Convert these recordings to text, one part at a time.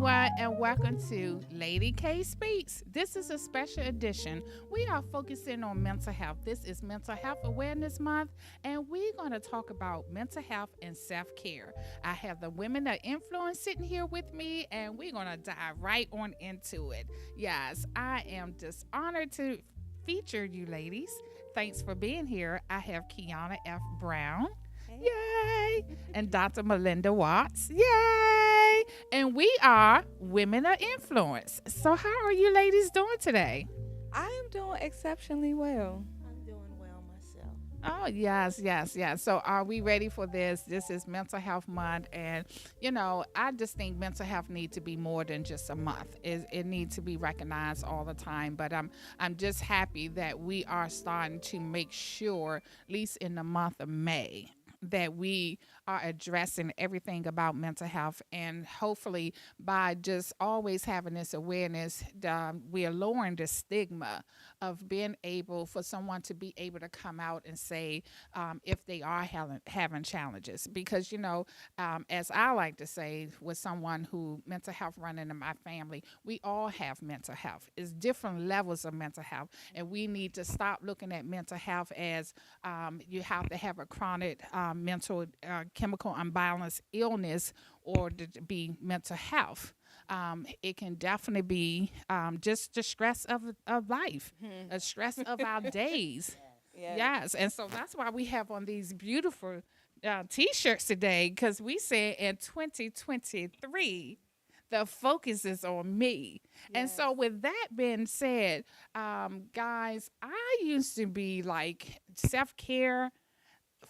everyone, and welcome to Lady K Speaks. This is a special edition. We are focusing on mental health. This is Mental Health Awareness Month, and we're going to talk about mental health and self care. I have the women of influence sitting here with me, and we're going to dive right on into it. Yes, I am just honored to feature you ladies. Thanks for being here. I have Kiana F. Brown. Hey. Yay! And Dr. Melinda Watts. Yay! And we are Women of Influence. So, how are you ladies doing today? I am doing exceptionally well. I'm doing well myself. Oh, yes, yes, yes. So, are we ready for this? This is Mental Health Month. And, I just think mental health needs to be more than just a month. It needs to be recognized all the time. But I'm just happy that we are starting to make sure, at least in the month of May, that we are addressing everything about mental health, and hopefully by just always having this awareness, we are lowering the stigma of being able for someone to be able to come out and say if they are having challenges, because as I like to say, with someone who mental health running in my family, we all have mental health. It's different levels of mental health, and we need to stop looking at mental health as you have to have a chronic mental chemical imbalance illness or to be mental health. It can definitely be just the stress of life, a stress of our days. Yes. Yes, and so that's why we have on these beautiful T-shirts today, because we said in 2023 the focus is on me. And so, with that being said, guys, I used to be like self care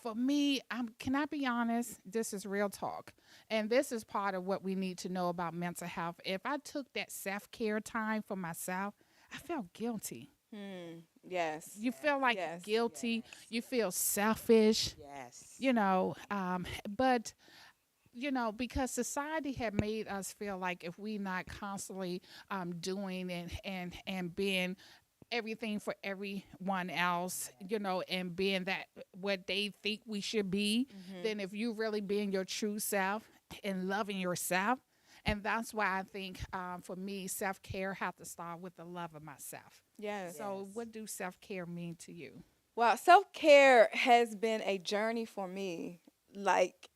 for me. Can I be honest? This is real talk, and this is part of what we need to know about mental health. If I took that self care time for myself, I felt guilty. Yes. You feel like Yes. guilty. You feel selfish. Yes. But because society had made us feel like if we not constantly doing and being everything for everyone else, and being that what they think we should be, then if you really being your true self and loving yourself, and that's why I think for me, self care have to start with the love of myself. Yes. So, what do self care mean to you? Well, self care has been a journey for me. Like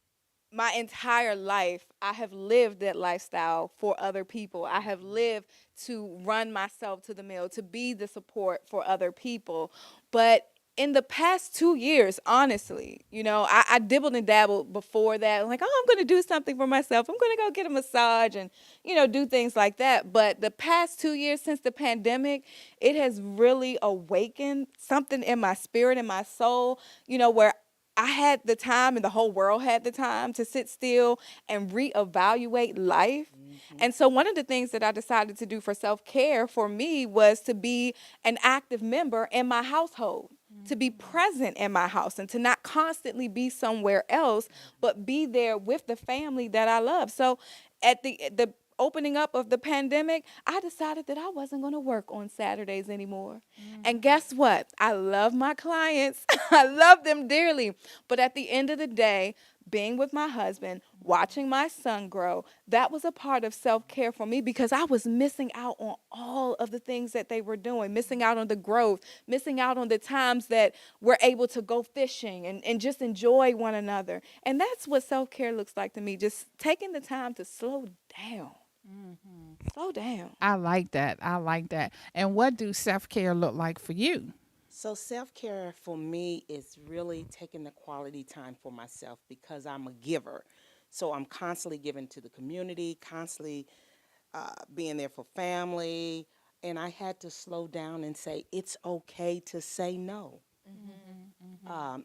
my entire life, I have lived that lifestyle for other people. I have lived to run myself to the mill, to be the support for other people. But in the past 2 years, honestly, I dibbled and dabbled before that. Like, oh, I'm going to do something for myself. I'm going to go get a massage and, do things like that. But the past 2 years since the pandemic, it has really awakened something in my spirit and my soul, where I had the time and the whole world had the time to sit still and reevaluate life. And so one of the things that I decided to do for self-care for me was to be an active member in my household, to be present in my house and to not constantly be somewhere else, but be there with the family that I love. So at the opening up of the pandemic, I decided that I wasn't going to work on Saturdays anymore. And guess what? I love my clients. I love them dearly. But at the end of the day, being with my husband, watching my son grow, that was a part of self-care for me because I was missing out on all of the things that they were doing, missing out on the growth, missing out on the times that we're able to go fishing and just enjoy one another. And that's what self-care looks like to me, just taking the time to slow down. Slow down. I like that. I like that. And what do self care look like for you? So self care for me is really taking the quality time for myself because I'm a giver. So I'm constantly giving to the community, constantly being there for family. And I had to slow down and say, it's okay to say no.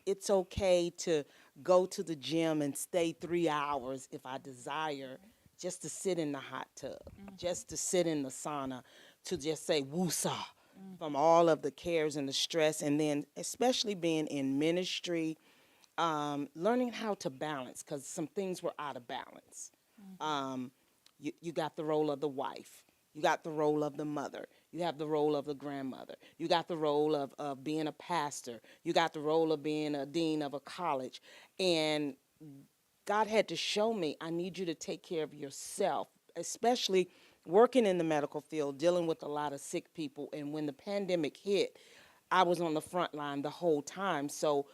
It's okay to go to the gym and stay 3 hours if I desire, just to sit in the hot tub, just to sit in the sauna, to just say woosah from all of the cares and the stress. And then, especially being in ministry, learning how to balance because some things were out of balance. You got the role of the wife. You got the role of the mother. You have the role of the grandmother. You got the role of being a pastor. You got the role of being a dean of a college. And God had to show me, I need you to take care of yourself especially working in the medical field, dealing with a lot of sick people. And when the pandemic hit, I was on the front line the whole time. So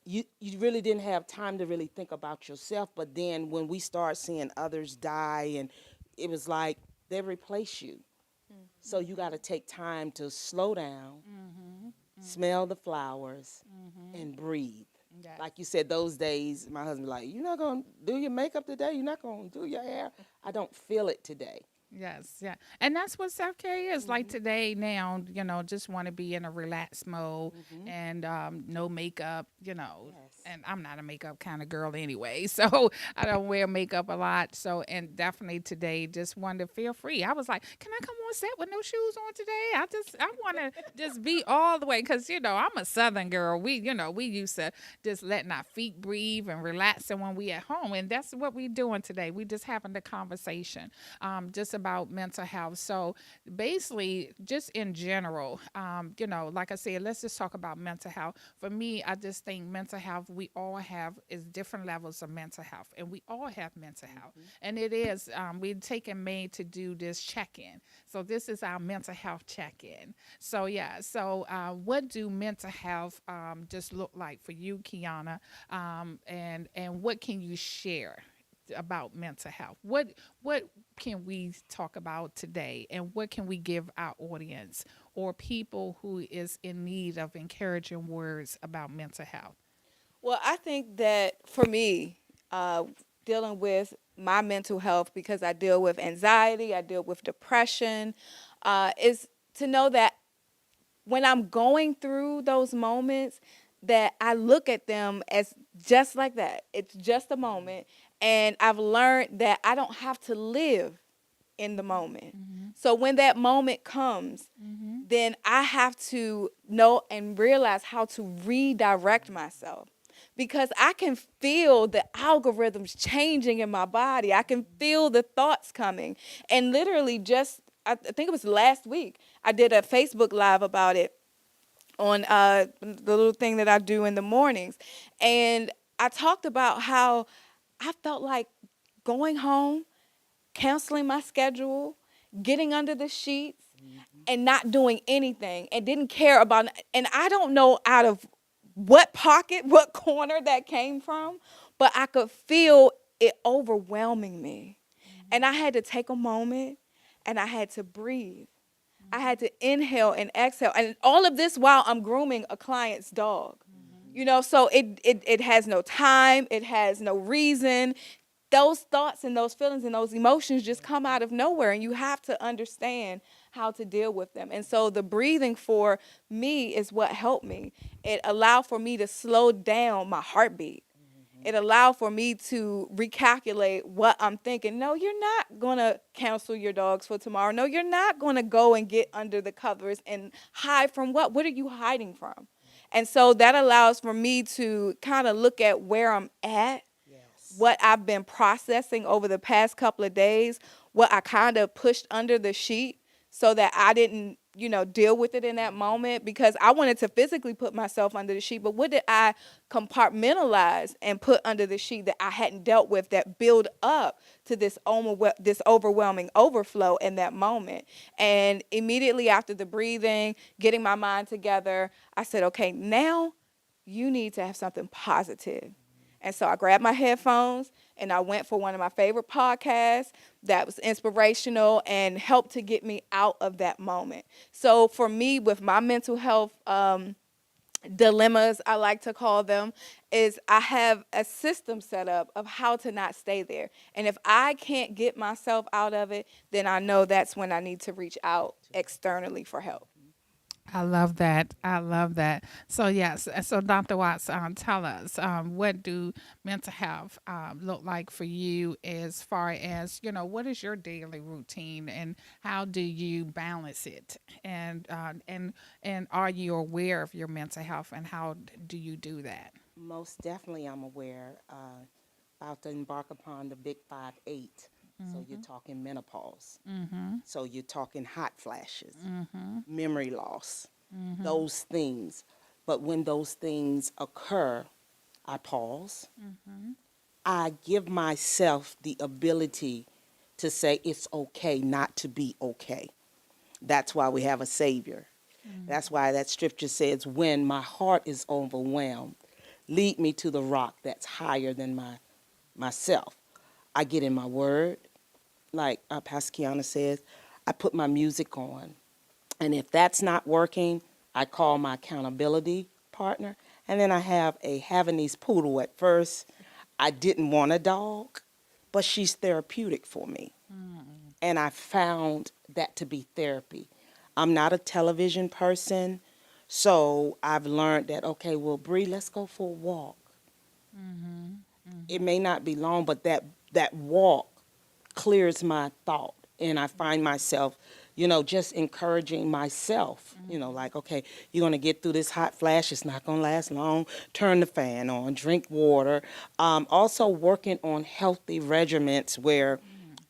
you really didn't have time to really think about yourself. But then when we start seeing others die, and it was like they replace you. So you got to take time to slow down, smell the flowers, and breathe. Yes. Like you said, those days, my husband like, you're not going to do your makeup today? You're not going to do your hair? I don't feel it today. Yes, yeah. And that's what self care is. Like today now, just want to be in a relaxed mode and no makeup, Yes. And I'm not a makeup kind of girl anyway. So I don't wear makeup a lot. So, and definitely today just wanted to feel free. I was like, can I come on set with no shoes on today? I want to just be all the way. Cause I'm a Southern girl. We used to just letting our feet breathe and relaxing when we at home. And that's what we doing today. We just having the conversation. Just about mental health. So basically, just in general, like I said, let's just talk about mental health. For me, I just think mental health, we all have is different levels of mental health, and we all have mental health. And it is, we've taken May to do this check-in. So this is our mental health check-in. So yeah, so what do mental health just look like for you, Kiana? And what can you share about mental health? What can we talk about today, and what can we give our audience or people who is in need of encouraging words about mental health? Well, I think that for me, dealing with my mental health, because I deal with anxiety, I deal with depression, is to know that when I'm going through those moments, that I look at them as just like that. It's just a moment. And I've learned that I don't have to live in the moment. So when that moment comes, then I have to know and realize how to redirect myself. Because I can feel the algorithms changing in my body. I can feel the thoughts coming. And literally I think it was last week, I did a Facebook Live about it on the little thing that I do in the mornings. And I talked about how I felt like going home, canceling my schedule, getting under the sheets, and not doing anything, and didn't care about. And I don't know out of what pocket, what corner that came from, but I could feel it overwhelming me. And I had to take a moment, and I had to breathe. I had to inhale and exhale. And all of this while I'm grooming a client's dog. So it has no time. It has no reason. Those thoughts and those feelings and those emotions just come out of nowhere. And you have to understand how to deal with them. And so the breathing for me is what helped me. It allowed for me to slow down my heartbeat. It allowed for me to recalculate what I'm thinking. No, you're not going to cancel your dogs for tomorrow. No, you're not going to go and get under the covers and hide from what? What are you hiding from? And so that allows for me to kind of look at where I'm at, what I've been processing over the past couple of days, what I kind of pushed under the sheet so that I didn't, deal with it in that moment, because I wanted to physically put myself under the sheet. But what did I compartmentalize and put under the sheet that I hadn't dealt with, that build up to this overwhelming overflow in that moment? And immediately after the breathing, getting my mind together, I said, okay, now you need to have something positive. And so I grabbed my headphones and I went for one of my favorite podcasts that was inspirational and helped to get me out of that moment. So for me, with my mental health dilemmas, I like to call them, is I have a system set up of how to not stay there. And if I can't get myself out of it, then I know that's when I need to reach out externally for help. I love that. I love that. So yes. So Dr. Watts, tell us, what do mental health look like for you, as far as what is your daily routine and how do you balance it, and are you aware of your mental health and how do you do that? Most definitely, I'm aware. About to embark upon the big 5-8. So you're talking menopause. So you're talking hot flashes, memory loss, those things. But when those things occur, I pause. I give myself the ability to say it's okay not to be okay. That's why we have a Savior. That's why that scripture says, when my heart is overwhelmed, lead me to the rock that's higher than myself. I get in my word, like Pastor Kiana says, I put my music on. And if that's not working, I call my accountability partner. And then I have a Havanese poodle. At first, I didn't want a dog, but she's therapeutic for me. And I found that to be therapy. I'm not a television person, so I've learned that, okay, well, Bree, let's go for a walk. It may not be long, but that walk clears my thought. And I find myself, just encouraging myself, like, okay, you're going to get through this hot flash. It's not going to last long. Turn the fan on, drink water. Also working on healthy regimens where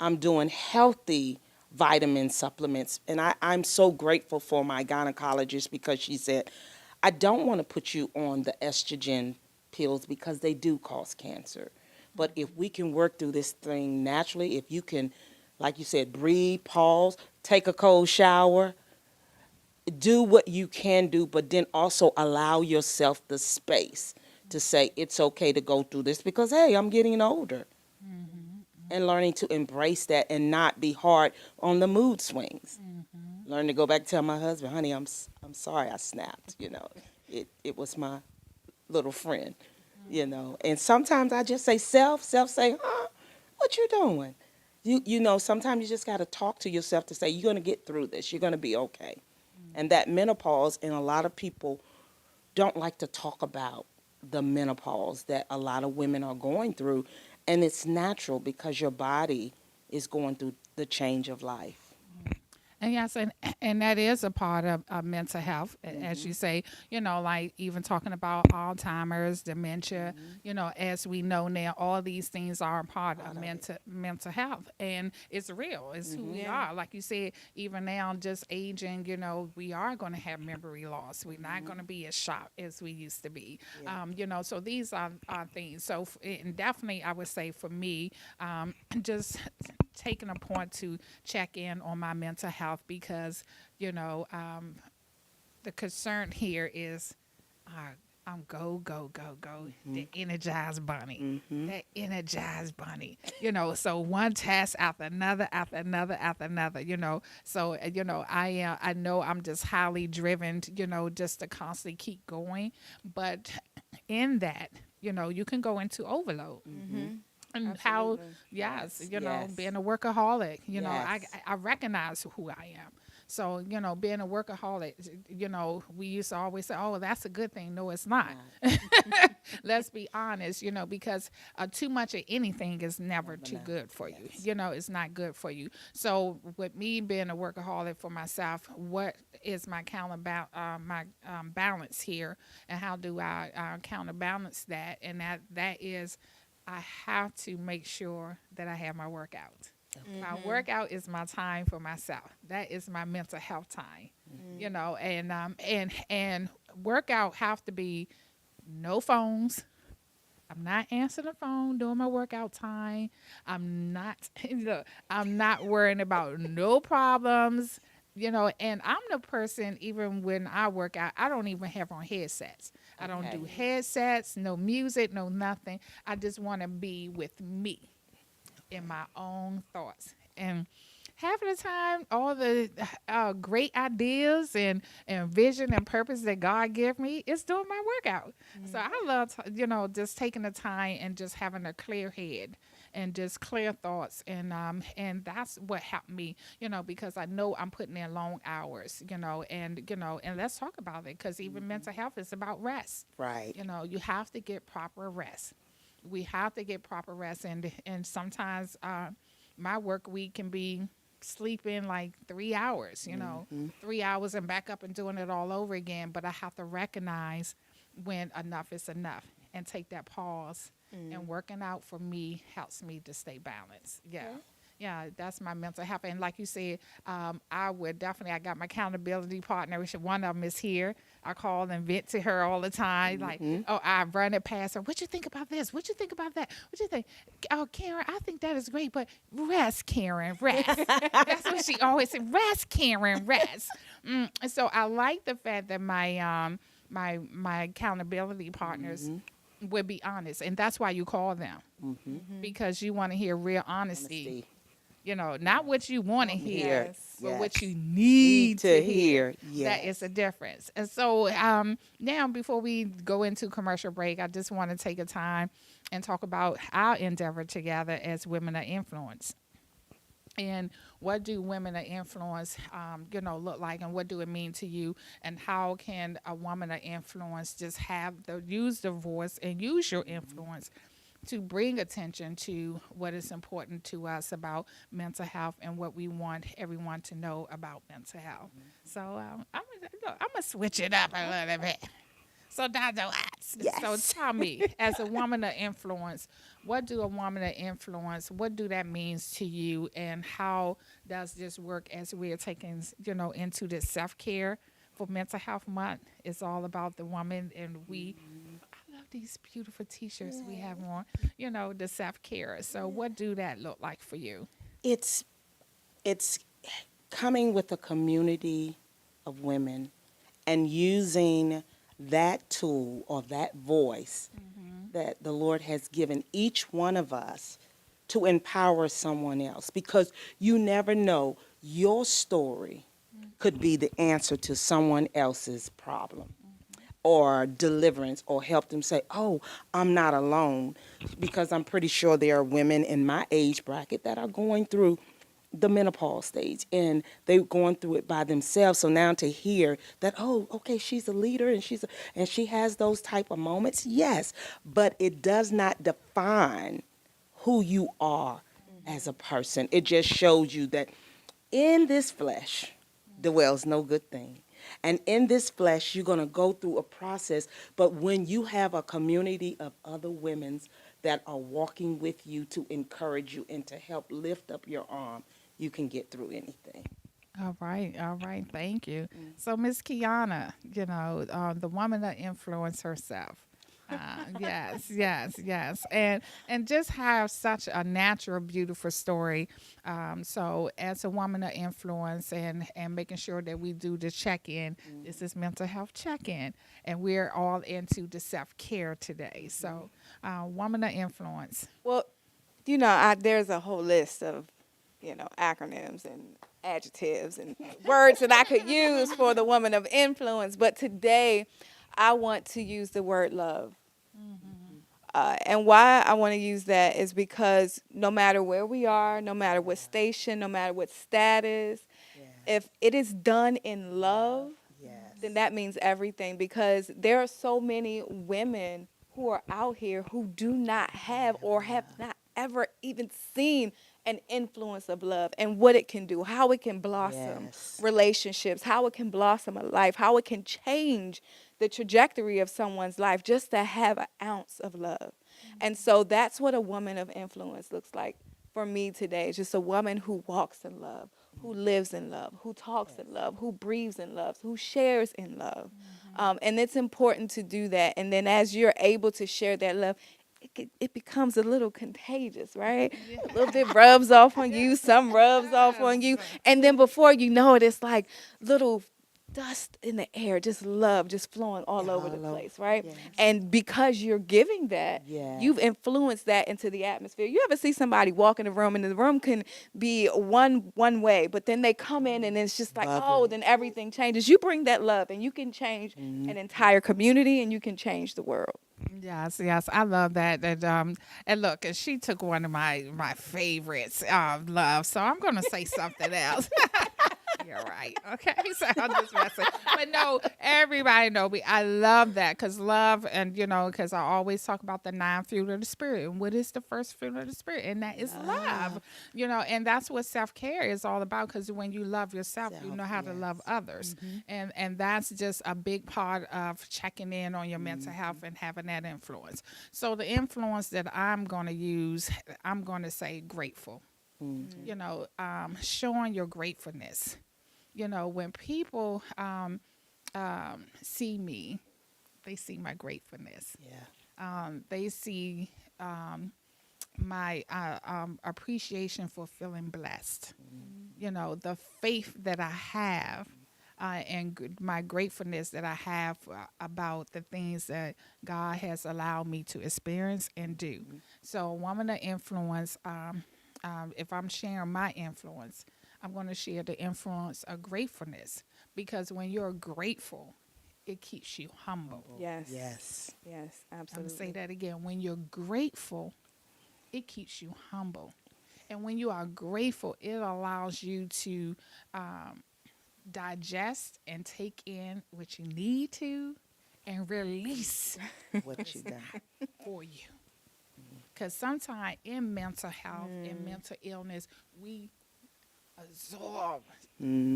I'm doing healthy vitamin supplements. And I'm so grateful for my gynecologist because she said, I don't want to put you on the estrogen pills because they do cause cancer. But if we can work through this thing naturally, if you can, like you said, breathe, pause, take a cold shower, do what you can do, but then also allow yourself the space to say it's okay to go through this because, hey, I'm getting older. And learning to embrace that and not be hard on the mood swings. Learn to go back and tell my husband, honey, I'm sorry I snapped, It was my little friend, And sometimes I just say self say, huh, what you doing? Sometimes you just got to talk to yourself to say, you're going to get through this. You're going to be okay. And that menopause, and a lot of people don't like to talk about the menopause that a lot of women are going through. And it's natural because your body is going through the change of life. And yes, and that is a part of mental health, as you say, like even talking about Alzheimer's, dementia, as we know now, all these things are a part of mental health. And it's real. It's who we are. Like you said, even now, just aging, we are going to have memory loss. We're not going to be as sharp as we used to be. So these are things. So, and definitely, I would say for me, just taking a point to check in on my mental health because, the concern here is I'm go, the energized bunny, that energized bunny, so one task after another, so, I know I'm just highly driven, just to constantly keep going. But in that, you can go into overload. And how, yes, Yes. being a workaholic, Yes. I recognize who I am. So, being a workaholic, we used to always say, oh, that's a good thing. No, it's not. Let's be honest, because too much of anything is never too good for you. It's not good for you. So with me being a workaholic for myself, what is my balance here, and how do I counterbalance that? And that is, I have to make sure that I have my workout. My workout is my time for myself. That is my mental health time. And workout have to be no phones. I'm not answering the phone during my workout time. I'm not I'm not worrying about no problems. And I'm the person, even when I work out, I don't even have on headsets. I don't do headsets, no music, no nothing. I just want to be with me in my own thoughts. And half of the time, all the great ideas and vision and purpose that God gave me is doing my workout. So I love, just taking the time and just having a clear head and just clear thoughts. And that's what helped me, because I know I'm putting in long hours, and let's talk about it, because even mental health is about rest. Right. You have to get proper rest. We have to get proper rest. And sometimes my work week can be sleeping like 3 hours, 3 hours and back up and doing it all over again. But I have to recognize when enough is enough and take that pause. And working out for me helps me to stay balanced. Yeah. Yeah, that's my mental health. And like you said, I would definitely, I got my accountability partner, which one of them is here. I call and vent to her all the time. Like, oh, I run it past her. What you think about this? What you think about that? What you think? Oh, Karen, I think that is great, but rest, Karen, rest. That's what she always said. Rest, Karen, rest. And so I like the fact that my accountability partners would be honest, and that's why you call them, because you want to hear real honesty. Honesty. You know, not what you want to hear, Yes. but what Yes. you need to hear. Yes. That is a difference. And so now, before we go into commercial break, I just want to take a time and talk about our endeavor together as women of influence. And what do women of influence, look like, and what do it mean to you? And how can a woman of influence just use the voice and use your influence to bring attention to what is important to us about mental health and what we want everyone to know about mental health. So I'm gonna switch it up a little bit. So Dr. Watts, Yes. so tell me, as a woman of influence, what do a woman of influence, what do that means to you, and how does this work as we're taking, into this self-care for Mental Health Month? It's all about the woman, and I love these beautiful T-shirts we have on, the self-care. So what do that look like for you? It's coming with a community of women and using that tool or that voice that the Lord has given each one of us to empower someone else, because you never know, your story could be the answer to someone else's problem or deliverance, or help them say, oh, I'm not alone. Because I'm pretty sure there are women in my age bracket that are going through the menopause stage, and they're going through it by themselves. So now to hear that, oh, okay, she's a leader and and she has those type of moments, yes, but it does not define who you are as a person. It just shows you that in this flesh dwells no good thing. And in this flesh, you're going to go through a process. But when you have a community of other women that are walking with you to encourage you and to help lift up your arm, you can get through anything. All right. Thank you. So, Miss Kiana, the woman that influenced herself. Yes. And just have such a natural, beautiful story. So as a woman of influence and making sure that we do the check-in, this is mental health check-in, and we're all into the self-care today. So woman of influence. Well, there's a whole list of, acronyms and adjectives and words that I could use for the woman of influence. But today, I want to use the word love. And why I want to use that is because no matter where we are, no matter what station, no matter what status, if it is done in love, then that means everything. Because there are so many women who are out here who do not have or have not ever even seen an influence of love and what it can do, how it can blossom relationships, how it can blossom a life, how it can change the trajectory of someone's life just to have an ounce of love. And so that's what a woman of influence looks like for me today. It's just a woman who walks in love, who lives in love, who talks in love, who breathes in love, who shares in love. And it's important to do that. And then as you're able to share that love, it becomes a little contagious, right? A little bit rubs off on you, some rubs off on you. And then before you know it, it's like little dust in the air, just love just flowing all over the place, right? Yes. And because you're giving that, you've influenced that into the atmosphere. You ever see somebody walk in the room and the room can be one way, but then they come in and it's just like, oh, then everything changes. You bring that love and you can change an entire community and you can change the world. Yes, I love that. And look, and she took one of my favorites, love. So I'm gonna say something else. You're right. Okay, so I'm just messing. But no, everybody know me. I love that because love, and because I always talk about the 9 fruit of the spirit. And what is the first fruit of the spirit? And that is love. And that's what self-care is all about. Because when you love yourself, you know how to love others, and that's just a big part of checking in on your mental health and having that influence. So the influence that I'm going to use, I'm going to say grateful. You know, showing your gratefulness. You know, when people see me, they see my gratefulness. They see my appreciation for feeling blessed. You know, the faith that I have and my gratefulness that I have about the things that God has allowed me to experience and do. So, a woman of influence, if I'm sharing my influence, I'm going to share the influence of gratefulness, because when you're grateful, it keeps you humble. Yes. Yes. Yes, I'm going absolutely. to say that again. When you're grateful, it keeps you humble. And when you are grateful, it allows you to digest and take in what you need to and release What you done. for you. Because sometimes in mental health and mental illness, we absorb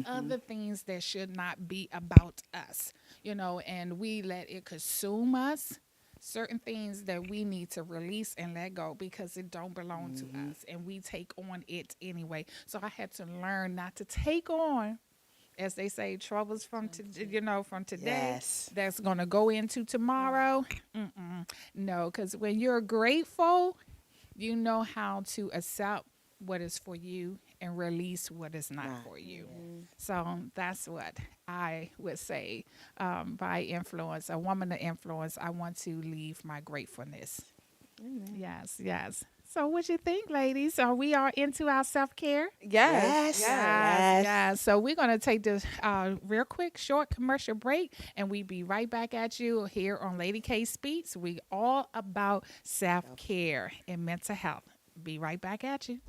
other things that should not be about us, you know, and we let it consume us. Certain things that we need to release and let go because it don't belong to us, and we take on it anyway. So I had to learn not to take on, as they say, troubles from from today Yes. that's gonna go into tomorrow. No, because when you're grateful, you know how to accept what is for you and release what is not for you. So that's what I would say. By influence, a woman of influence, I want to leave my gratefulness. Yes, yes. So what you think, ladies? Are we all into our self-care? Yes. Yes. Yes. Yeah, so we're going to take this real quick, short commercial break, and we be right back at you here on Lady K Speaks. We all about self-care and mental health. Be right back at you.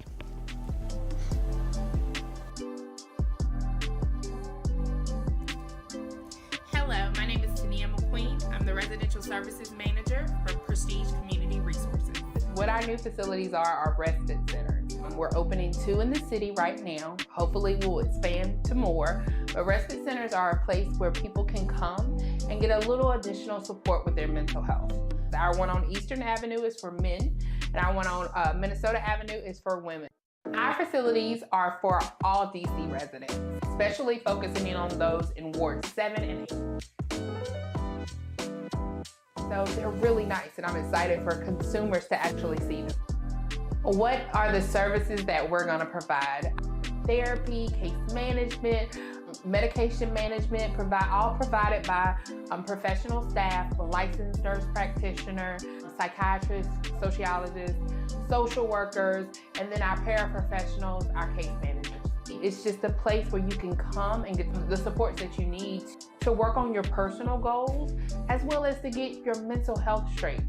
Hello, my name is Tania McQueen. I'm the Residential Services Manager for Prestige Community Resources. What our new facilities are respite centers. We're opening 2 in the city right now. Hopefully we'll expand to more. But respite centers are a place where people can come and get a little additional support with their mental health. Our one on Eastern Avenue is for men, and our one on Minnesota Avenue is for women. Our facilities are for all DC residents, especially focusing in on those in Ward 7 and 8. So they're really nice, and I'm excited for consumers to actually see them. What are the services that we're going to provide? Therapy, case management, medication management, all provided by professional staff, a licensed nurse practitioner, psychiatrists, sociologists, social workers, and then our paraprofessionals, our case managers. It's just a place where you can come and get the supports that you need to work on your personal goals, as well as to get your mental health straight.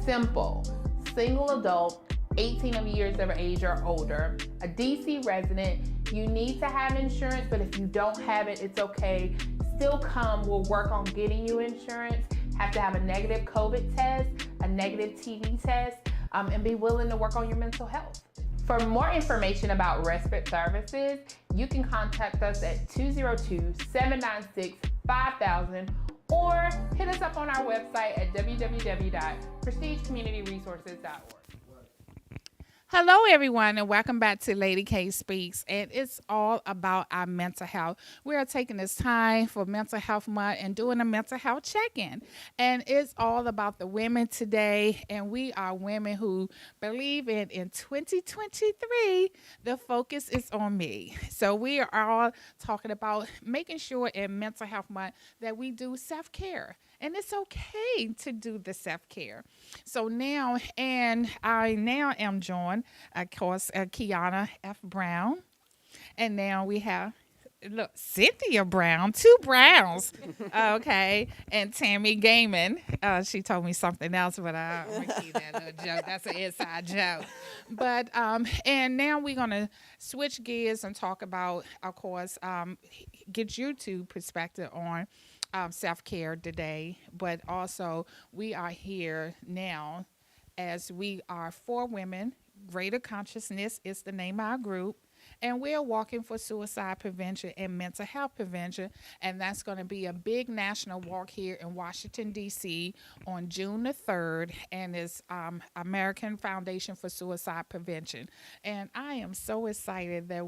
Simple, single adult, 18 years of age or older, a DC resident. You need to have insurance, but if you don't have it, it's okay. Still come, we'll work on getting you insurance. Have to have a negative COVID test, a negative TB test, and be willing to work on your mental health. For more information about respite services, you can contact us at 202-796-5000 or hit us up on our website at www.prestigecommunityresources.org. Hello, everyone, and welcome back to Lady K Speaks. And it's all about our mental health. We are taking this time for Mental Health Month and doing a mental health check-in. And it's all about the women today. And we are women who believe in 2023, the focus is on me. So we are all talking about making sure in Mental Health Month that we do self-care. And it's okay to do the self-care. So now, and I now am joined, of course, Kiana F. Brown. And now we have, look, Cynthia Brown, 2 Browns, okay, and Tammy Gaiman. She told me something else, but I'm going to keep that little joke. That's an inside joke. But, and now we're going to switch gears and talk about, of course, get YouTube perspective on self-care today, but also we are here now as we are 4 women. Greater Consciousness is the name of our group, And we're walking for suicide prevention and mental health prevention. And that's going to be a big national walk here in Washington, D.C. on June the 3rd. And it's American Foundation for Suicide Prevention. And I am so excited that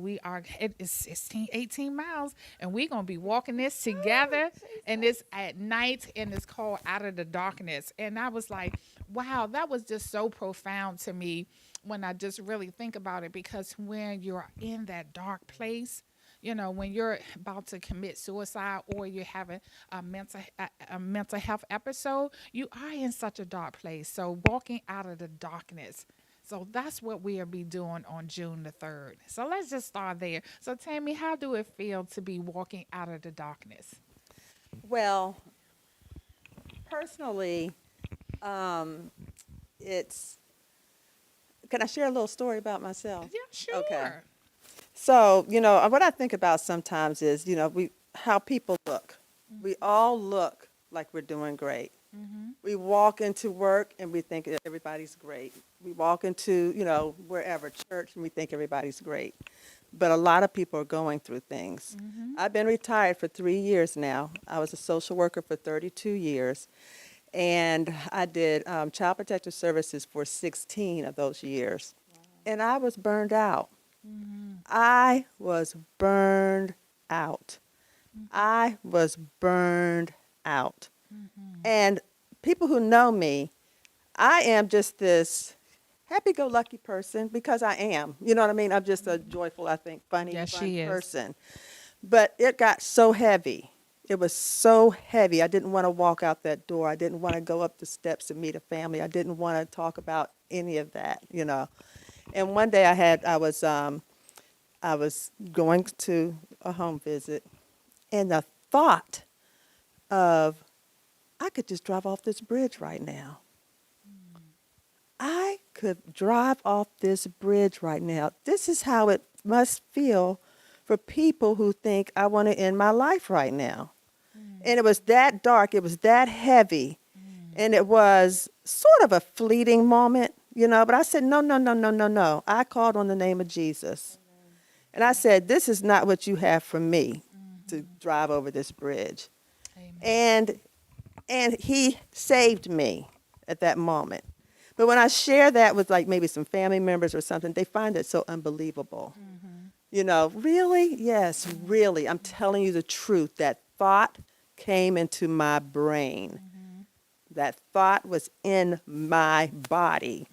it is 16, 18 miles, and we're going to be walking this together. And it's at night, and it's called Out of the Darkness. And I was like, wow, that was just so profound to me when I just really think about it, because when you're in that dark place, when you're about to commit suicide or you're having a mental health episode, you are in such a dark place. So walking out of the darkness. So that's what we'll be doing on June the 3rd. So let's just start there. So Tammy, how do it feel to be walking out of the darkness? Well, personally, it's. Can I share a little story about myself? Yeah, sure. Okay. So, what I think about sometimes is, how people look. We all look like we're doing great. We walk into work and we think everybody's great. We walk into, wherever, church, and we think everybody's great. But a lot of people are going through things. I've been retired for 3 years now. I was a social worker for 32 years. And I did child protective services for 16 of those years. Wow. And I was burned out. I was burned out. I was burned out. And people who know me, I am just this happy-go-lucky person, because I am. You know what I mean? I'm just a joyful, I think, funny, Yes, fun she is. person. But it got so heavy. It was so heavy. I didn't want to walk out that door. I didn't want to go up the steps and meet a family. I didn't want to talk about any of that, And one day I was going to a home visit, and the thought of, I could just drive off this bridge right now. I could drive off this bridge right now. This is how it must feel for people who think I want to end my life right now. And it was that dark, it was that heavy, and it was sort of a fleeting moment, but I said, no, no, no, no, no, no. I called on the name of Jesus. And I said, this is not what you have for me to drive over this bridge. Amen. And he saved me at that moment. But when I share that with like maybe some family members or something, they find it so unbelievable. Really? Yes, really. I'm telling you the truth. That thought came into my brain. That thought was in my body.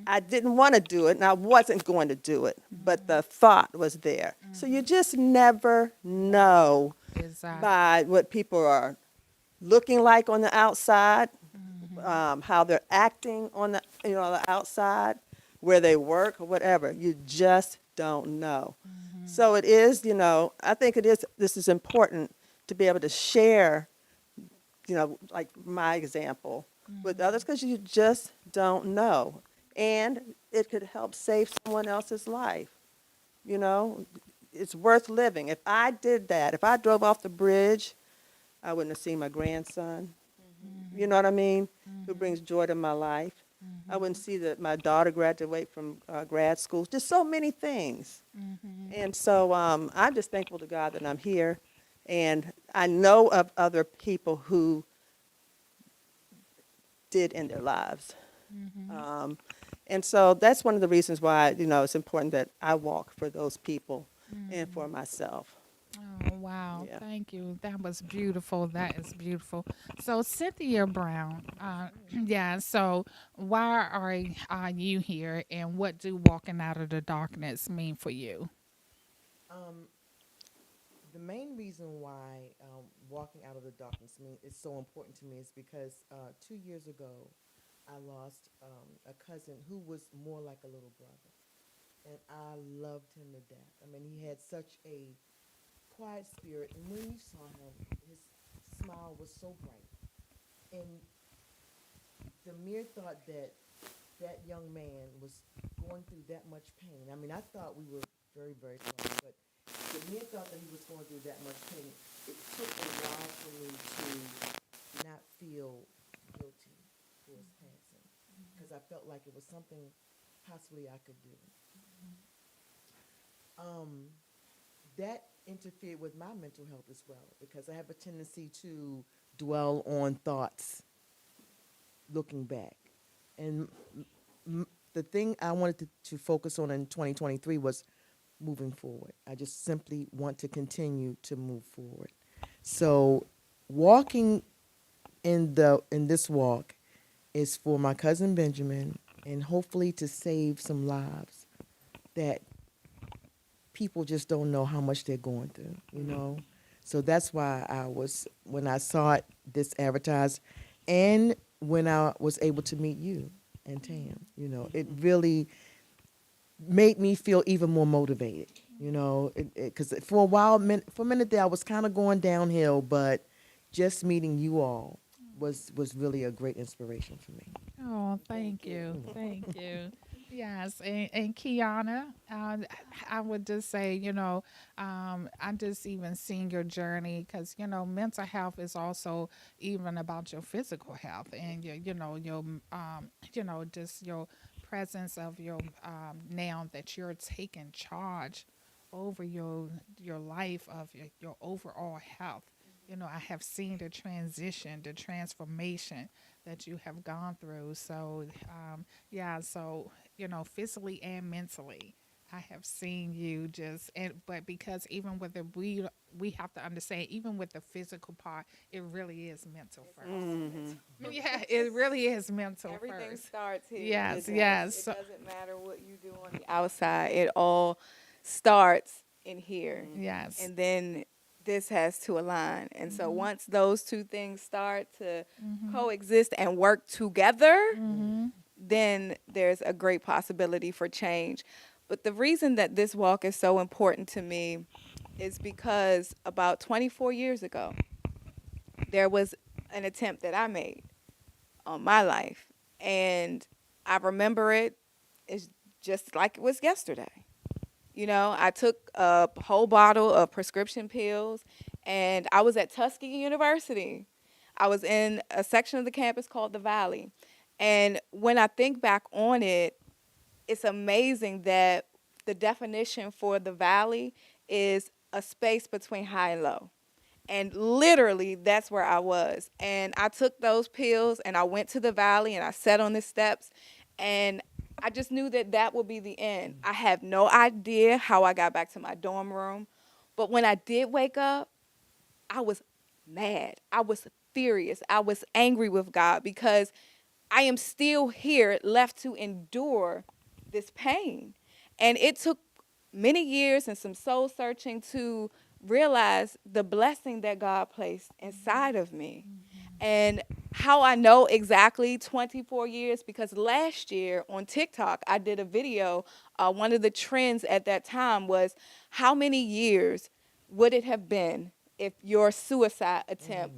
I didn't want to do it, and I wasn't going to do it, but the thought was there. So you just never know Exactly. by what people are looking like on the outside, how they're acting on the outside, where they work or whatever. You just don't know. So it is, I think this is important to be able to share, like my example with others, because you just don't know. And it could help save someone else's life. It's worth living. If I did that, if I drove off the bridge, I wouldn't have seen my grandson. You know what I mean? Who brings joy to my life. I wouldn't see my daughter graduate from grad school. Just so many things. And so I'm just thankful to God that I'm here. And I know of other people who did end their lives. And so that's one of the reasons why, it's important that I walk for those people and for myself. Oh, wow. Yeah. Thank you. That was beautiful. That is beautiful. So, Cynthia Brown, so why are you here, and what do walking out of the darkness mean for you? The main reason why walking out of the darkness is so important to me is because 2 years ago, I lost a cousin who was more like a little brother, and I loved him to death. I mean, he had such a quiet spirit, and when you saw him, his smile was so bright. And the mere thought that that young man was going through that much pain, I mean, I thought we were very, very close, but the mere thought that he was going through that much pain, it took a while for me to not feel guilty for his passing, because I felt like it was something possibly I could do. that interfered with my mental health as well because I have a tendency to dwell on thoughts looking back. And the thing I wanted to focus on in 2023 was moving forward. I just simply want to continue to move forward. So walking in this walk is for my cousin Benjamin and hopefully to save some lives that people just don't know how much they're going through, you know? So that's why when I saw this advertised and when I was able to meet you and Tam, you know, it really made me feel even more motivated, you know, because for a while, for a minute there, I was kind of going downhill, but just meeting you all was really a great inspiration for me. Oh, thank you. Thank you. Yes, and Kiana, I would just say, I just even seeing your journey because, mental health is also even about your physical health and just your presence of your now that you're taking charge over your life of your overall health. I have seen the transition, the transformation that you have gone through. So, physically and mentally, I have seen you but because even with we have to understand, even with the physical part, it really is mental first. Yeah, it really is mental Everything first. starts here. Yes, It does. yes. It So, doesn't matter what you do on the outside. It all starts in here. yes. And then this has to align. And so once those two things start to coexist and work together, then there's a great possibility for change. But the reason that this walk is so important to me is because about 24 years ago, there was an attempt that I made on my life. And I remember it's just like it was yesterday. I took a whole bottle of prescription pills, and I was at Tuskegee University. I was in a section of the campus called the Valley. And when I think back on it, it's amazing that the definition for the Valley is a space between high and low. And literally, that's where I was. And I took those pills, and I went to the Valley, and I sat on the steps, and I just knew that that would be the end. I have no idea how I got back to my dorm room. But when I did wake up, I was mad. I was furious. I was angry with God because I am still here left to endure this pain. And it took many years and some soul searching to realize the blessing that God placed inside of me. And how I know exactly 24 years, because last year on TikTok, I did a video. One of the trends at that time was how many years would it have been if your suicide attempt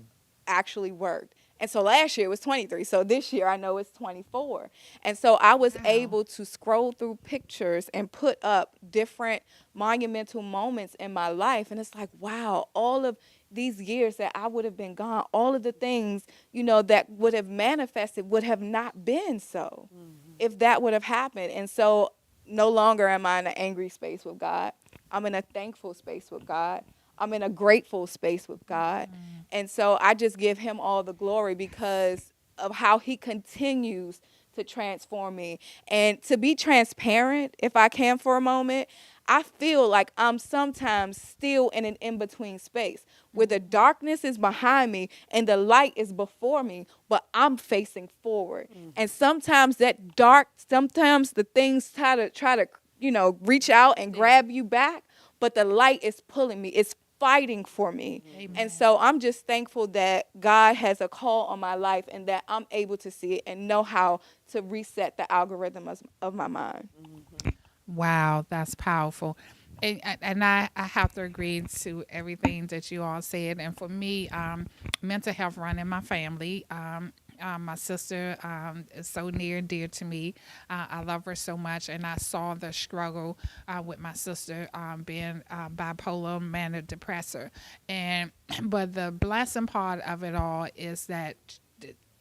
actually worked? And so last year it was 23. So this year I know it's 24. And so I was able to scroll through pictures and put up different monumental moments in my life. And it's like, wow, all of these years that I would have been gone, all of the things, that would have manifested would have not been so if that would have happened. And so no longer am I in an angry space with God. I'm in a thankful space with God. I'm in a grateful space with God. And so I just give him all the glory because of how he continues to transform me. And to be transparent, if I can for a moment, I feel like I'm sometimes still in an in-between space where the darkness is behind me and the light is before me, but I'm facing forward. And sometimes sometimes the things try to reach out and grab you back, but the light is pulling me. It's fighting for me. Amen. And so I'm just thankful that God has a call on my life and that I'm able to see it and know how to reset the algorithm of my mind. Wow, that's powerful. And I have to agree to everything that you all said. And for me, mental health run in my family. My sister is so near and dear to me. I love her so much, and I saw the struggle with my sister being bipolar, manic depressor. But the blessing part of it all is that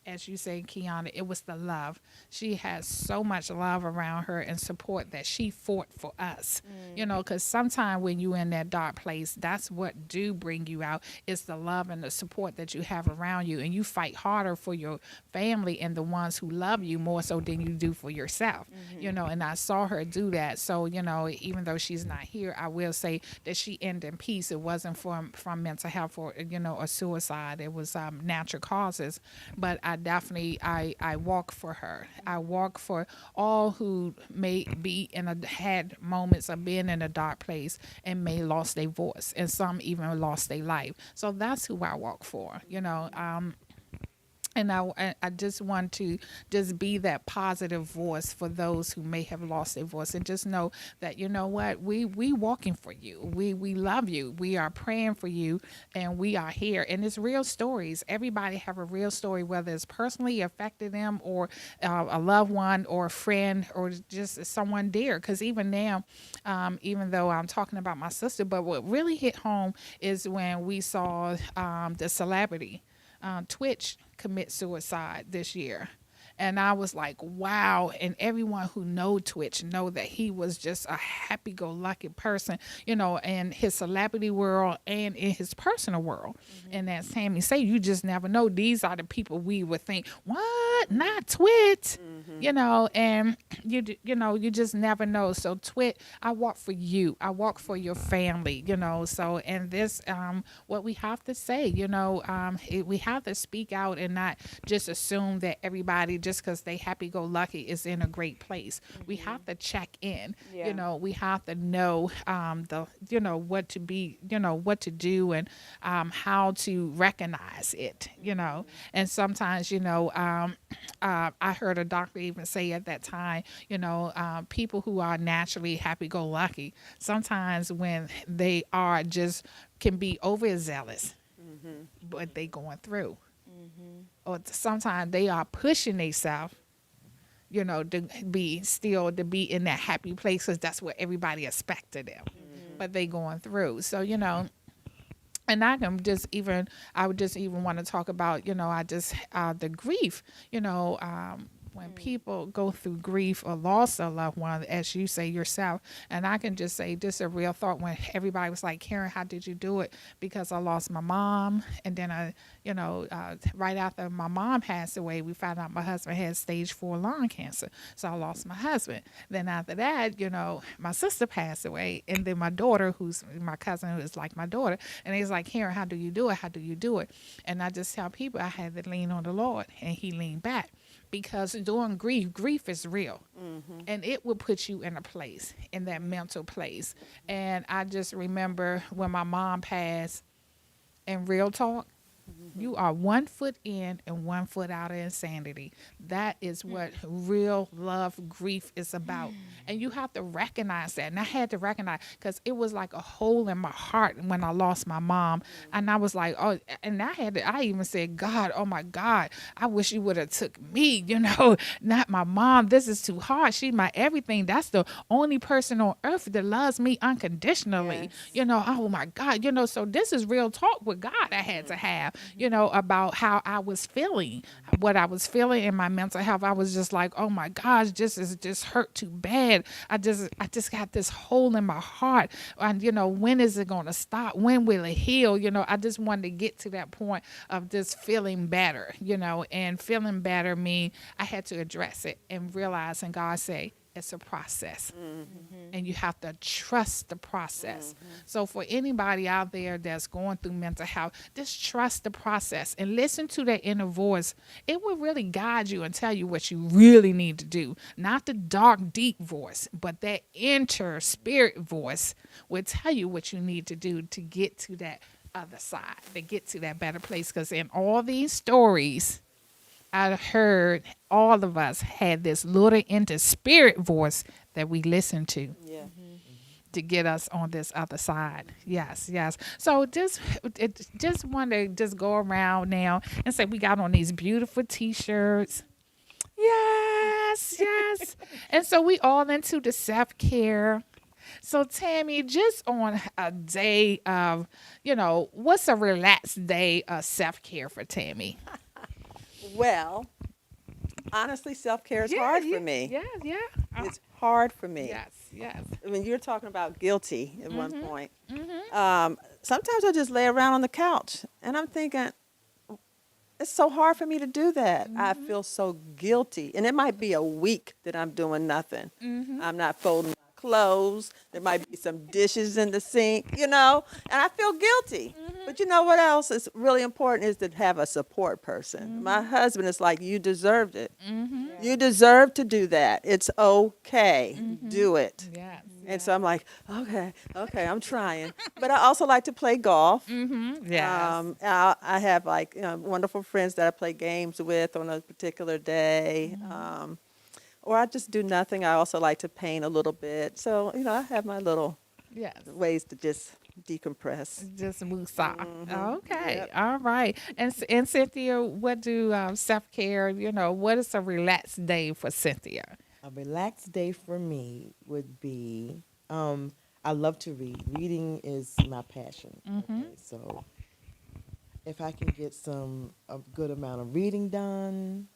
as you say, Kiana, it was the love. She has so much love around her and support that she fought for us. Because sometimes when you in that dark place, that's what do bring you out. It's the love and the support that you have around you, and you fight harder for your family and the ones who love you more so than you do for yourself. And I saw her do that. So even though she's not here, I will say that she ended in peace. It wasn't from mental health or or suicide. It was natural causes. But I definitely I walk for her. I walk for all who may be had moments of being in a dark place and may lost their voice, and some even lost their life. So that's who I walk for. And I just want to just be that positive voice for those who may have lost their voice, and just know that, what, we walking for you. We love you. We are praying for you, and we are here. And it's real stories. Everybody have a real story, whether it's personally affected them or a loved one or a friend or just someone dear. Because even now, even though I'm talking about my sister, but what really hit home is when we saw the celebrity Twitch commit suicide this year. And I was like, wow. And everyone who know Twitch know that he was just a happy-go-lucky person, in his celebrity world and in his personal world. And as Tammy say, you just never know. These are the people we would think, what? Not Twitch, and you just never know. So Twitch, I walk for you. I walk for your family, So, and this, what we have to say, we have to speak out and not just assume that everybody just because they happy-go-lucky is in a great place. We have to check in. We have to know what to be, what to do, and how to recognize it. And sometimes I heard a doctor even say at that time, people who are naturally happy-go-lucky, sometimes when they are just can be overzealous, but they going through. Or sometimes they are pushing themselves, to be in that happy place because that's what everybody expected them. But they going through. So, and I would just even want to talk about, the grief, when people go through grief or loss of a loved one, as you say yourself, and I can just say this is a real thought when everybody was like, Karen, how did you do it? Because I lost my mom. And then right after my mom passed away, we found out my husband had stage 4 lung cancer. So I lost my husband. Then after that, my sister passed away. And then my daughter, who's my cousin, who is like my daughter. And he's like, Karen, how do you do it? How do you do it? And I just tell people I had to lean on the Lord, and he leaned back. Because during grief is real, and it will put you in a place, in that mental place. And I just remember when my mom passed, in real talk, you are 1 foot in and 1 foot out of insanity. That is what real love, grief is about. And you have to recognize that. And I had to recognize, because it was like a hole in my heart when I lost my mom. And I was like, oh, and I even said, God, oh my God, I wish you would have took me, not my mom. This is too hard. She's my everything. That's the only person on earth that loves me unconditionally. Oh my God, so this is real talk with God I had to have, about how I was feeling, what I was feeling in my mental health. I was just like, oh my gosh, this is just hurt too bad. I just got this hole in my heart. And, when is it going to stop? When will it heal? I just wanted to get to that point of just feeling better, and feeling better mean I had to address it and realize, and God say, it's a process, and you have to trust the process. So for anybody out there that's going through mental health, just trust the process and listen to that inner voice. It will really guide you and tell you what you really need to do. Not the dark, deep voice, but that inner spirit voice will tell you what you need to do to get to that other side, to get to that better place. Because in all these stories, I heard all of us had this little inner spirit voice that we listened to. To get us on this other side. Yes. So just want to just go around now and say we got on these beautiful T-shirts. Yes. And so we all into the self-care. So Tammy, just on a day of, what's a relaxed day of self-care for Tammy? Well, honestly, self-care is hard for me. Yeah, yeah. It's hard for me. Yes, yes. I mean, you're talking about guilty at one Mm-hmm. point. Sometimes I just lay around on the couch and I'm thinking, it's so hard for me to do that. I Mm-hmm. feel so guilty. And it might be a week that I'm doing nothing. Mm-hmm. I'm not folding my clothes. There might be some dishes in the sink, and I feel guilty. Mm-hmm. But you know what else is really important is to have a support person. My husband is like, you deserved it. Mm-hmm. You deserve to do that. It's okay. Do it. Yes. And so I'm like, okay, I'm trying. But I also like to play golf. Mm-hmm. Yes. I have wonderful friends that I play games with on a particular day. Or I just do nothing. I also like to paint a little bit. So, I have my little Yes. ways to just decompress. Just woosah. Okay. Yep. All right. And Cynthia, what do self-care, what is a relaxed day for Cynthia? A relaxed day for me would be, I love to read. Reading is my passion. Okay, so if I can get a good amount of reading done,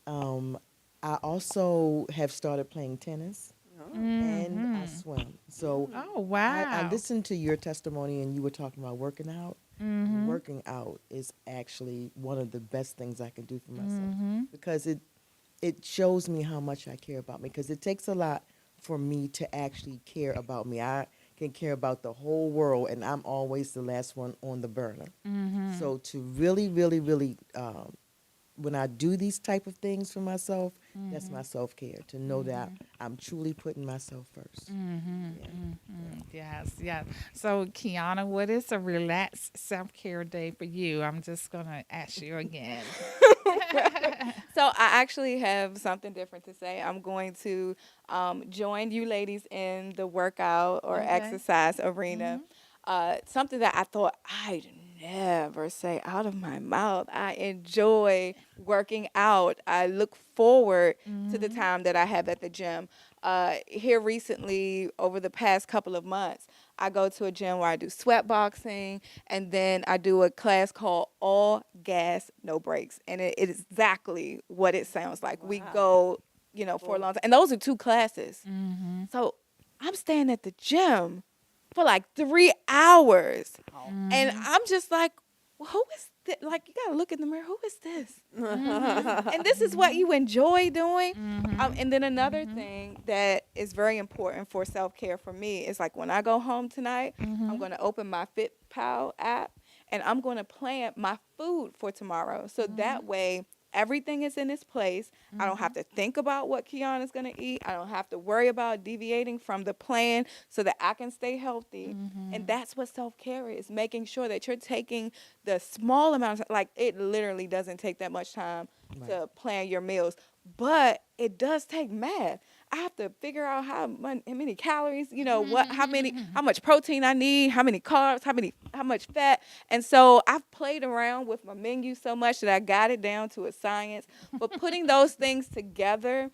I also have started playing tennis and I swim. So Oh, wow. I listened to your testimony and you were talking about working out. Working out is actually one of the best things I can do for myself because it shows me how much I care about me because it takes a lot for me to actually care about me. I can care about the whole world and I'm always the last one on the burner. So to really, really, really, when I do these type of things for myself, that's my self-care, to know that I'm truly putting myself first. Yes, yes. So, Kiana, what is a relaxed self-care day for you? I'm just going to ask you again. So I actually have something different to say. I'm going to join you ladies in the workout or Okay. exercise arena. Something that I thought I'd never say out of my mouth. I enjoy working out. I look forward to the time that I have at the gym. Here recently, over the past couple of months, I go to a gym where I do sweat boxing, and then I do a class called All Gas, No Brakes. And it is exactly what it sounds like. We go, for a long time. And those are 2 classes. So I'm staying at the gym for like 3 hours. And I'm just like, well, who is this? Like, you got to look in the mirror. Who is this? And this is what you enjoy doing. And then another thing that is very important for self-care for me is like when I go home tonight, I'm going to open my FitPal app and I'm going to plan my food for tomorrow. So that way, everything is in its place. I don't have to think about what Kiana's going to eat. I don't have to worry about deviating from the plan so that I can stay healthy. And that's what self-care is, making sure that you're taking the small amounts. Like, it literally doesn't take that much time to plan your meals, but it does take math. I have to figure out how many calories, how much protein I need, how many carbs, how much fat. And so I've played around with my menu so much that I got it down to a science. But putting those things together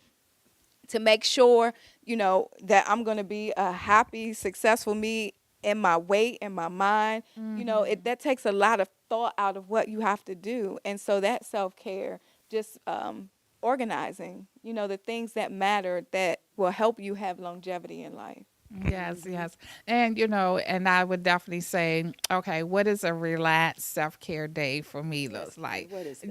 to make sure, that I'm going to be a happy, successful me in my weight, in my mind, that takes a lot of thought out of what you have to do. And so that self-care, just organizing, the things that matter that will help you have longevity in life. Yes, yes. And, and I would definitely say, okay, what is a relaxed self-care day for me looks like? What is that?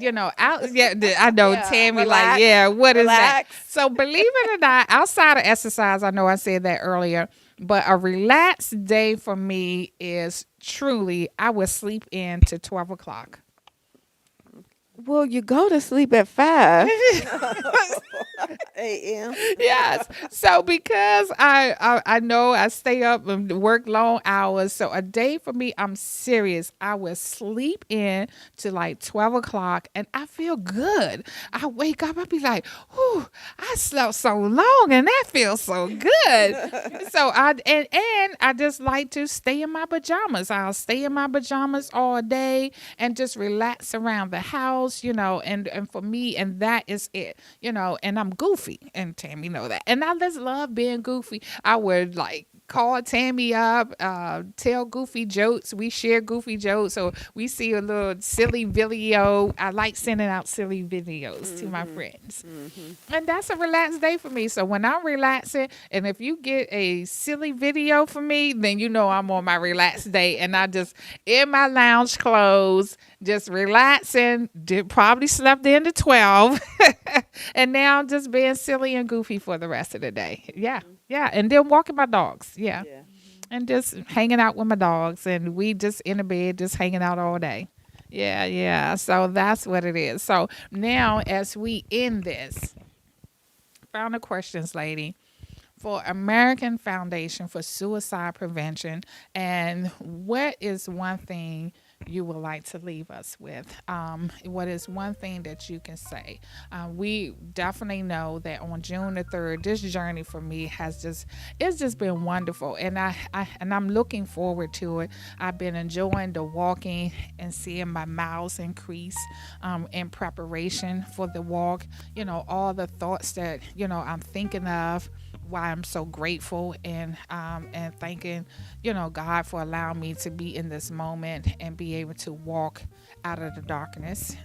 I know Yeah, Tammy relax, what is that? relax. So believe it or not, outside of exercise, I know I said that earlier, but a relaxed day for me is truly, I will sleep in to 12 o'clock. Well, you go to sleep at 5. A.M. Yes. So because I know I stay up and work long hours, so a day for me, I'm serious. I will sleep in to like 12 o'clock and I feel good. I wake up, I'll be like, whew, I slept so long and that feels so good. So I just like to stay in my pajamas. I'll stay in my pajamas all day and just relax around the house, and for me, and that is it, and I'm goofy, and Tammy know that. And I just love being goofy. I wear like call Tammy up, tell goofy jokes. We share goofy jokes, or we see a little silly video. I like sending out silly videos to my friends, and that's a relaxed day for me. So when I'm relaxing, and if you get a silly video for me, then you know I'm on my relaxed day, and I just in my lounge clothes, just relaxing. Probably slept in to 12, and now I'm just being silly and goofy for the rest of the day. Yeah, yeah, and then walking my dogs. Yeah. Yeah. And just hanging out with my dogs, and we just in the bed, just hanging out all day. Yeah, yeah. So that's what it is. So now, as we end this, final questions, lady, for American Foundation for Suicide Prevention, and what is one thing you would like to leave us with? What is one thing that you can say? We definitely know that on June the 3rd, this journey for me it's just been wonderful, and I'm looking forward to it. I've been enjoying the walking and seeing my miles increase in preparation for the walk. You know, all the thoughts that I'm thinking of, why I'm so grateful and thanking God for allowing me to be in this moment and be able to walk out of the darkness.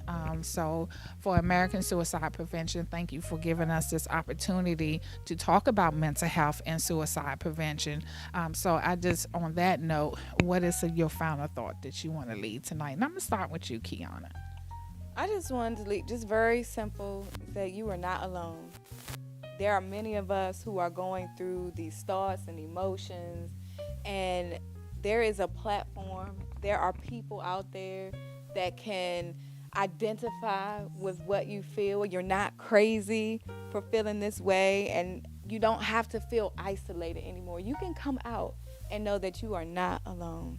So for American Suicide Prevention, thank you for giving us this opportunity to talk about mental health and suicide prevention. So I just, on that note, what is your final thought that you want to leave tonight? And I'm gonna start with you, Kiana. I just wanted to leave, just very simple, that you are not alone. There are many of us who are going through these thoughts and emotions, and there is a platform. There are people out there that can identify with what you feel. You're not crazy for feeling this way, and you don't have to feel isolated anymore. You can come out and know that you are not alone.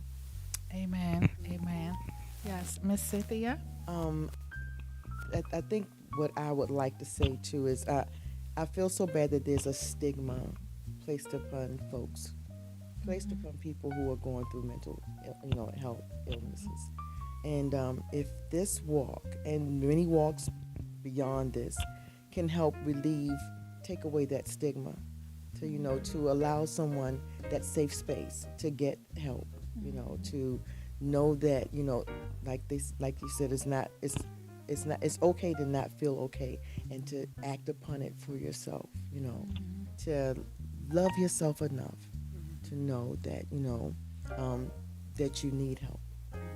Amen. Amen. Yes, Miss Cynthia. I think what I would like to say too is I feel so bad that there's a stigma placed upon folks, placed upon people who are going through mental, health illnesses. And if this walk and many walks beyond this can help take away that stigma, to allow someone that safe space to get help, to know that, like you said, it's okay to not feel okay, and to act upon it for yourself, to love yourself enough to know that, that you need help.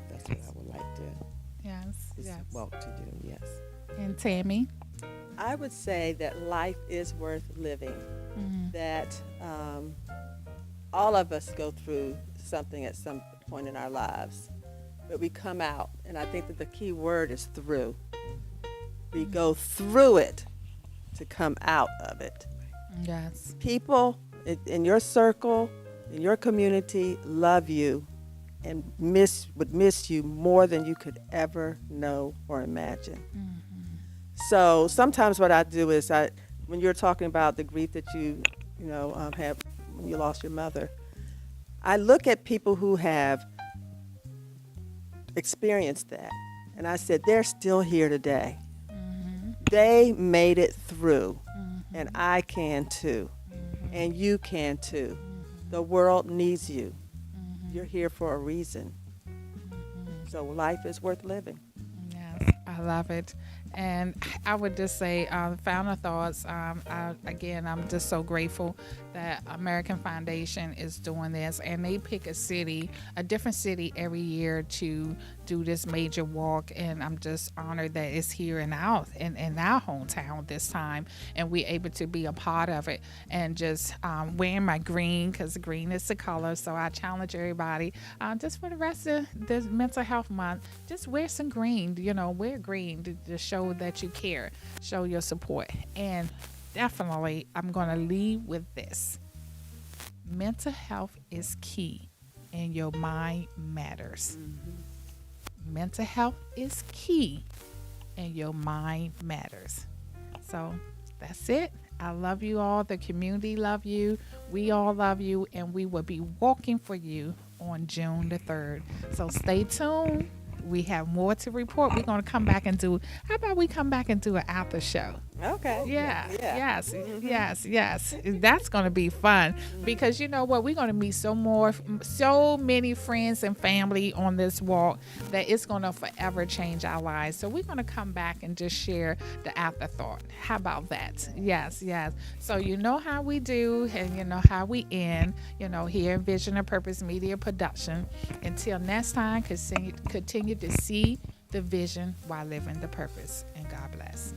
That's what I would like to Yes. walk to do, yes. And Tammy. I would say that life is worth living, that all of us go through something at some point in our lives, but we come out, and I think that the key word is through. We go through it to come out of it. Yes. People in your circle, in your community, love you and would miss you more than you could ever know or imagine. So sometimes what I do is, when you're talking about the grief that you had when you lost your mother, I look at people who have experienced that, and I said, they're still here today. They made it through, and I can too, and you can too. The world needs you. You're here for a reason. So life is worth living. Yes, I love it. And I would just say, final thoughts. I'm just so grateful that American Foundation is doing this, and they pick a different city every year to do this major walk. And I'm just honored that it's here in our hometown this time, and we're able to be a part of it. And just wearing my green, because green is the color. So I challenge everybody, just for the rest of this Mental Health Month, just wear some green. Wear green to show that you care, show your support. And definitely, I'm going to leave with this. Mental health is key, and your mind matters. Mental health is key, and your mind matters. So that's it. I love you all. The community love you. We all love you, and we will be walking for you on June the 3rd. So stay tuned. We have more to report. We're going to come back and do, how about we come back and do an after show? Okay. Yeah, Yeah. yes, yes, yes. That's going to be fun because you know what? We're going to meet so many friends and family on this walk that it's going to forever change our lives. So we're going to come back and just share the afterthought. How about that? Yes, yes. So you know how we do and you know how we end, you know, here in Vision and Purpose Media Production. Until next time, continue to see the vision while living the purpose. And God bless.